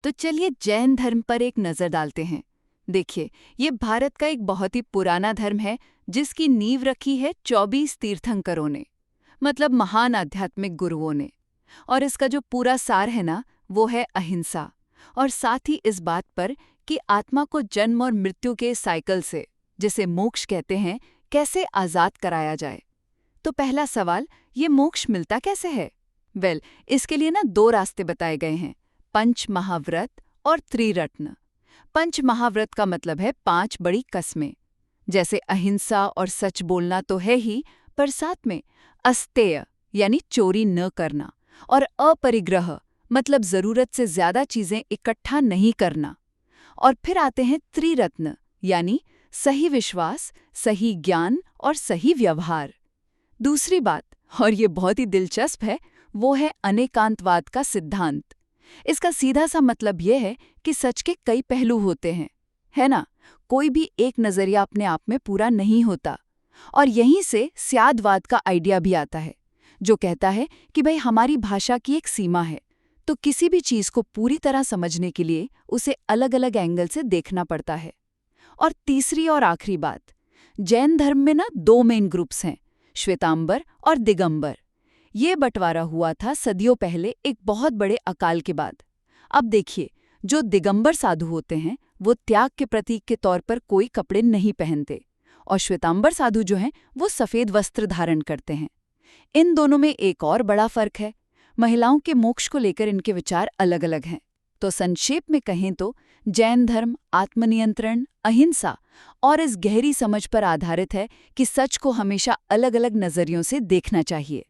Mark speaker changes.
Speaker 1: तो चलिए जैन धर्म पर एक नजर डालते हैं। देखिए, ये भारत का एक बहुत ही पुराना धर्म है जिसकी नींव रखी है 24 तीर्थंकरों ने, मतलब महान आध्यात्मिक गुरुओं ने। और इसका जो पूरा सार है ना, वो है अहिंसा, और साथ ही इस बात पर कि आत्मा को जन्म और मृत्यु के साइकिल से, जिसे मोक्ष कहते हैं, कैसे आजाद कराया जाए। तो पहला सवाल, ये मोक्ष मिलता कैसे है? इसके लिए ना दो रास्ते बताए गए हैं, पंच महाव्रत और त्रिरत्न। पंच महाव्रत का मतलब है 5 बड़ी कस्में, जैसे अहिंसा और सच बोलना तो है ही, पर साथ में अस्तेय यानी चोरी न करना, और अपरिग्रह मतलब जरूरत से ज्यादा चीजें इकट्ठा नहीं करना। और फिर आते हैं त्रिरत्न, यानी सही विश्वास, सही ज्ञान और सही व्यवहार। दूसरी बात, और ये बहुत ही दिलचस्प है, वो है अनेकांतवाद का सिद्धांत। इसका सीधा सा मतलब यह है कि सच के कई पहलू होते हैं, है ना? कोई भी एक नजरिया अपने आप में पूरा नहीं होता। और यहीं से स्यादवाद का आइडिया भी आता है, जो कहता है कि भाई हमारी भाषा की एक सीमा है, तो किसी भी चीज को पूरी तरह समझने के लिए उसे अलग अलग एंगल से देखना पड़ता है। और तीसरी और आखिरी बात, जैन धर्म में ना 2 मेन ग्रुप्स हैं, श्वेतांबर और दिगंबर। ये बंटवारा हुआ था सदियों पहले एक बहुत बड़े अकाल के बाद। अब देखिए, जो दिगंबर साधु होते हैं वो त्याग के प्रतीक के तौर पर कोई कपड़े नहीं पहनते, और श्वेतांबर साधु जो हैं वो सफेद वस्त्र धारण करते हैं। इन दोनों में एक और बड़ा फर्क है, महिलाओं के मोक्ष को लेकर इनके विचार अलग अलग हैं। तो संक्षेप में कहें तो जैन धर्म आत्मनियंत्रण, अहिंसा और इस गहरी समझ पर आधारित है कि सच को हमेशा अलग अलग नजरियों से देखना चाहिए।